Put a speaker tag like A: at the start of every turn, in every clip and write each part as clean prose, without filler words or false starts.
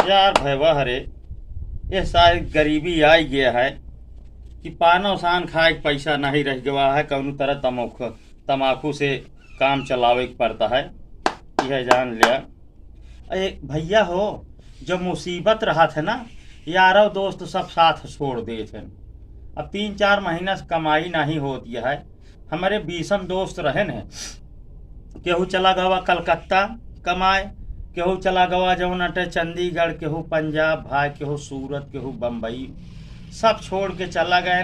A: यार भैया हरे ये सारी गरीबी आई गया है कि पानो सान खाए के पैसा नहीं रह गया है। कौनो तरह तमाकू से काम चलावे के पड़ता है, यह जान लिया। अरे भैया हो, जब मुसीबत रहा था ना, यारों दोस्त सब साथ छोड़ दिए थे। अब 3-4 महीना से कमाई नहीं होती है। हमारे 20 दोस्त रहे न, केहू चला गवा कलकत्ता कमाए, केहू चला गवा जौन अटे चंडीगढ़, केहू पंजाब भाई, केहू सूरत, केहू बम्बई, सब छोड़ के चला गए।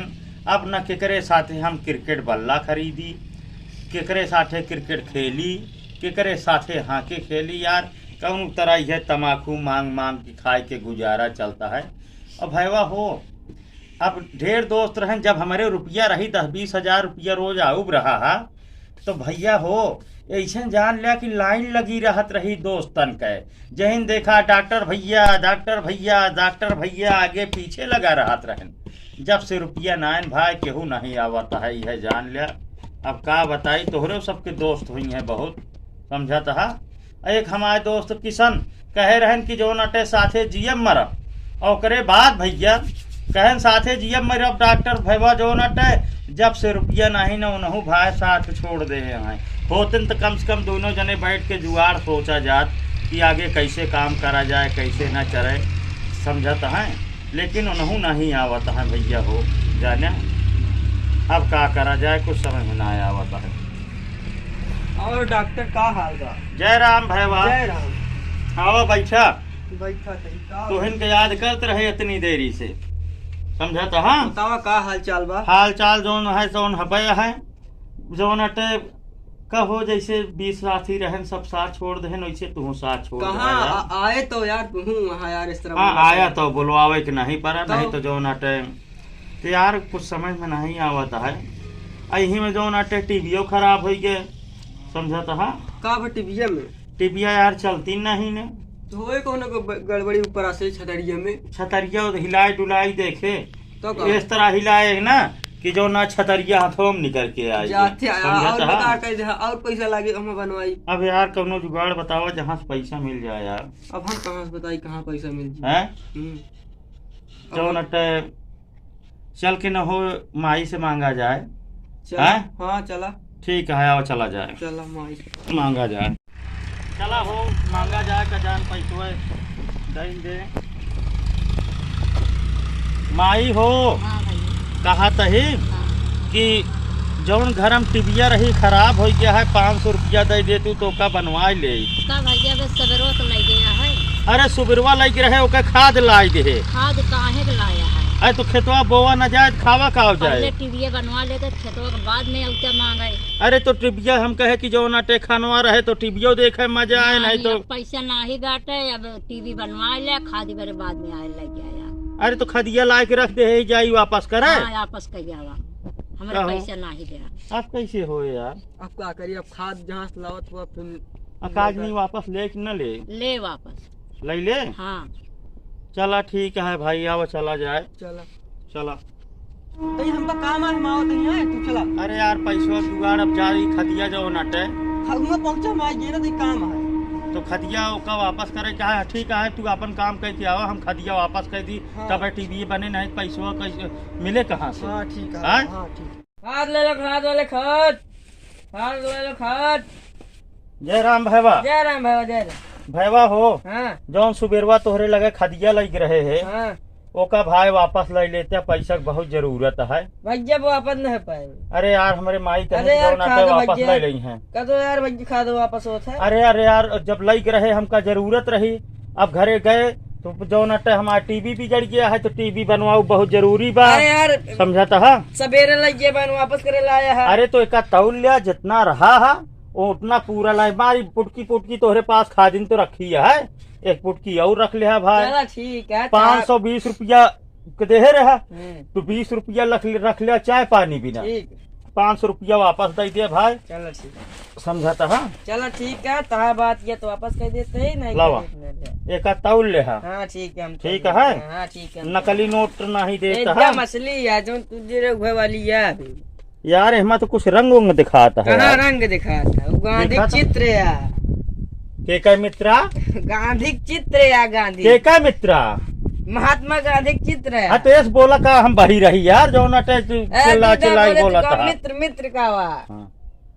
A: अब न केकरे साथे हम क्रिकेट बल्ला खरीदी, केकरे साथे क्रिकेट खेली, केकरे साथे हाके खेली। यार कौन तरह यह तमाकू मांग मांग के खाए के गुजारा चलता है। अब भैया हो, अब ढेर दोस्त रहें, जब हमारे रुपया रही 10-20 हजार रुपया रोज आउब रहा है, तो भैया हो ऐसा जान लिया कि लाइन लगी रहत रही दोस्तन के। जहिन देखा डॉक्टर भैया डॉक्टर भैया डॉक्टर भैया, आगे पीछे लगा रहत रहन। जब से रुपया नाइन भाई केहू नहीं आवता है, यह जान लिया। अब का बताई, तोहरे सबके दोस्त हुई हैं बहुत, समझत हा। एक हमारे दोस्त किशन कहे रहन कि जो नटे साथे जीएम मरब, और करे बाद भैया कहन साथे जीएम मरब डॉक्टर भैया जो नटे। जब से रुपया नहीं न उनहु भाई साथ छोड़ दे हैं। होतन तो कम से कम दोनों जने बैठ के जुगाड़ सोचा जात कि आगे कैसे काम करा जाए, कैसे न चले, समझत हैं। लेकिन उनहु नहीं आवत है भैया हो, जाने अब का करा जाए, कुछ समझ में ना आवत है।
B: और डॉक्टर का हाल बा?
A: जय राम भैया।
B: जय राम।
A: आओ बैठा।
B: बैठा
A: तो इनके याद करते रहे इतनी देरी से, समझत हाँ।
B: बतावा का हाल चाल बा?
A: हाल चाल जोन है सोन हपया है, जोन अटे कहो जैसे 20 साथी रहन सब साथ छोड़ देहन, वैसे तू साथ छोड़।
B: कहाँ आए तो यार तू वहाँ यार इस तरह।
A: हाँ आया तो बुलवावे के नहीं पड़ा, नहीं तो जोन अटे तो यार कुछ समझ में नहीं आवता है। यही में जोन अटे टीवीओ खराब हो गए, समझत हाँ।
B: का बा टीवीए में?
A: टीविया यार चलती नहीं ने,
B: तो होए कोनो को गड़बड़ी ऊपर से छतरिया में।
A: छतरिया हिलाई डुलाई देखे
B: तो
A: इस तरह हिलाए ना कि जो ना छतरिया हाथों में निकल के आए।
B: जाते और बता कह दे और पैसा लागे हम बनवाई।
A: अब यार कौनो जुगाड़ बताओ जहाँ से पैसा मिल जाए यार।
B: अब हम कहाँ से बताई कहाँ पैसा मिल जाए
A: हैं? जो नटे चल के न हो माई से मांगा जाए।
B: हाँ चला
A: ठीक है, आओ चला जाए,
B: चला माई
A: मांगा जाए, चला हो मांगा जाए का जान पैसा दे। माई हो कहा तही कि जौन घर में टिबिया रही खराब हो गया है, 500 रुपया दे दे तू तो का बनवा ले।
C: का भैया बस सवेरो तो लग गया है।
A: अरे सुबिरवा लग रहे ओके खाद लाई दे।
C: खाद काहे के लाया है?
A: अरे तो खेतवा बोवा न जाए, खावा का हो जाए।
C: पहले टीवीए बनवा लेते खेतों के बाद में उतना मांगे।
A: अरे तो टिबिया हम कहे कि जो नाटे खानवा रहे तो टिबियो देखे मजा आए, नहीं तो
C: पैसा ना ही बाटे। अब टीवी बनवा ले, खादी मेरे बाद में आए लग गया।
A: अरे तो खदिया ला के रख दे जाई वापस करे।
C: वापस कर जावा, हमारे पैसा ना ही दे।
A: आप कैसे हो यार?
B: अब क्या करिए, अब खाद जहाँ से लावत हुआ फिर
A: काज नहीं वापस ले कि न
C: ले वापस
A: ले ले।
C: हाँ
A: चला ठीक है भाई, आओ चला जाए।
B: चला
A: चला
B: तो हम तो काम है माओ नहीं है, तू चला।
A: अरे यार पैसा जुगाड़ अब जाई, खदिया जो नटे
B: खाऊंगा पहुंचा मैं ये ना तो काम है।
A: तो खदिया का वापस करे क्या है? ठीक है तू अपन काम करके आओ, हम खदिया वापस कर दी।
B: हाँ।
A: तब टीवी बने नहीं, पैसा कैसे मिले कहाँ से?
B: हाँ ठीक है।
A: हाँ?
B: हाँ ठीक। खाद ले लो, खाद वाले खाद, खाद ले लो खाद।
A: जय राम भैया।
B: जय राम भैया। जय राम
A: भैया हो।
B: हाँ
A: जौन सुबेरवा तोहरे लगे खदिया लग रहे है,
B: हाँ
A: ओका भाई वापस ले लेते, पैसा की बहुत जरूरत है।
B: भैया वो वापस नहीं पाए।
A: अरे यार हमारे माई
B: अरे यार खाद
A: वापस
B: भैया।
A: ले रही हैं।
B: कदो यार भैया खाद वापस होता है।
A: अरे यार जब लग रहे हमका जरूरत रही, अब घरे गए तो जो नटे हमारा टीवी बिगड़ गया है, तो टीवी बनवाओ बहुत जरूरी बा।
B: अरे यार
A: समझाता है
B: सवेरे लगे बन वापस करे लाया है।
A: अरे तो एक तौल लिया, जितना रहा है उतना पूरा लाई। मारी पुटकी पुटकी तोहरे पास खादिन तो रखी है, एक पुटकी और रख लिया भाई।
B: चला ठीक है।
A: 520 रुपया दे रहा, तो 20 रुपया रख लिया चाय पानी बिना। 500 रुपया वापस दे दिया भाई।
B: चलो ठीक,
A: समझाता है।
B: चलो ठीक है। तहा बात किया तो वापस कर देते ही नहीं।
A: लावा एक तौल ले।
B: हाँ ठीक है, हम
A: ठीक है।
B: हाँ ठीक है।
A: नकली नोट नहीं देता है।
B: एकदम असली है जो तुझे हुए वाली है अभी।
A: यार इसमें तो कुछ रंग उंग दिखाता है।
B: कहाँ रंग दिखाता है? गांधी
A: दिखाता?
B: चित्र है।
A: के का मित्रा?
B: गांधी चित्र है या गांधी
A: के का मित्रा?
B: महात्मा गांधी के चित्र है।
A: हाँ तो ऐसे बोला का हम बही रही यार जो ना चिल्ला चिल्लाई बोला था।
B: मित्र मित्र का हुआ।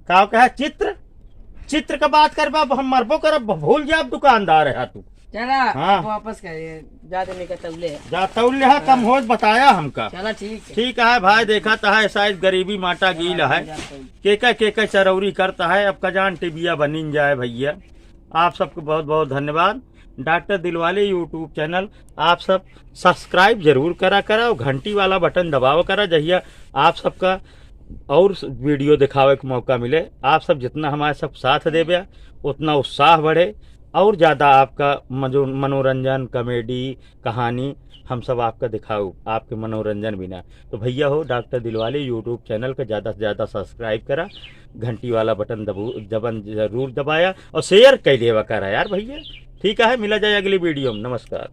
A: का कहा चित्र? चित्र का बात कर बाप, हम मरबो कर भूल जा दुकानदार है तू।
B: चला
A: हाँ।
B: वापस करिए, ज्यादा नहीं करता ले
A: जा तौल है कम हो बताया हमका।
B: चला ठीक है।
A: ठीक है भाई, देखा तो है शायद गरीबी माटा गील है। के चरौरी करता है, अब कजान टिबिया बनिन जाए भैया। आप सबको बहुत बहुत धन्यवाद। डॉक्टर दिलवाले यूट्यूब चैनल आप सब सब्सक्राइब जरूर करा और घंटी वाला बटन दबाव करा, जहिया आप सबका और वीडियो दिखावे का मौका मिले। आप सब जितना हमारे सब साथ देवे उतना उत्साह बढ़े और ज़्यादा आपका मनोरंजन, कॉमेडी, कहानी हम सब आपका दिखाओ, आपके मनोरंजन बिना। तो भैया हो डॉक्टर दिलवाले यूट्यूब चैनल का ज़्यादा से ज़्यादा सब्सक्राइब करा, घंटी वाला बटन जबन जरूर दबाया और शेयर कर देवा करा यार भैया। ठीक है, मिला जाए अगली वीडियो में। नमस्कार।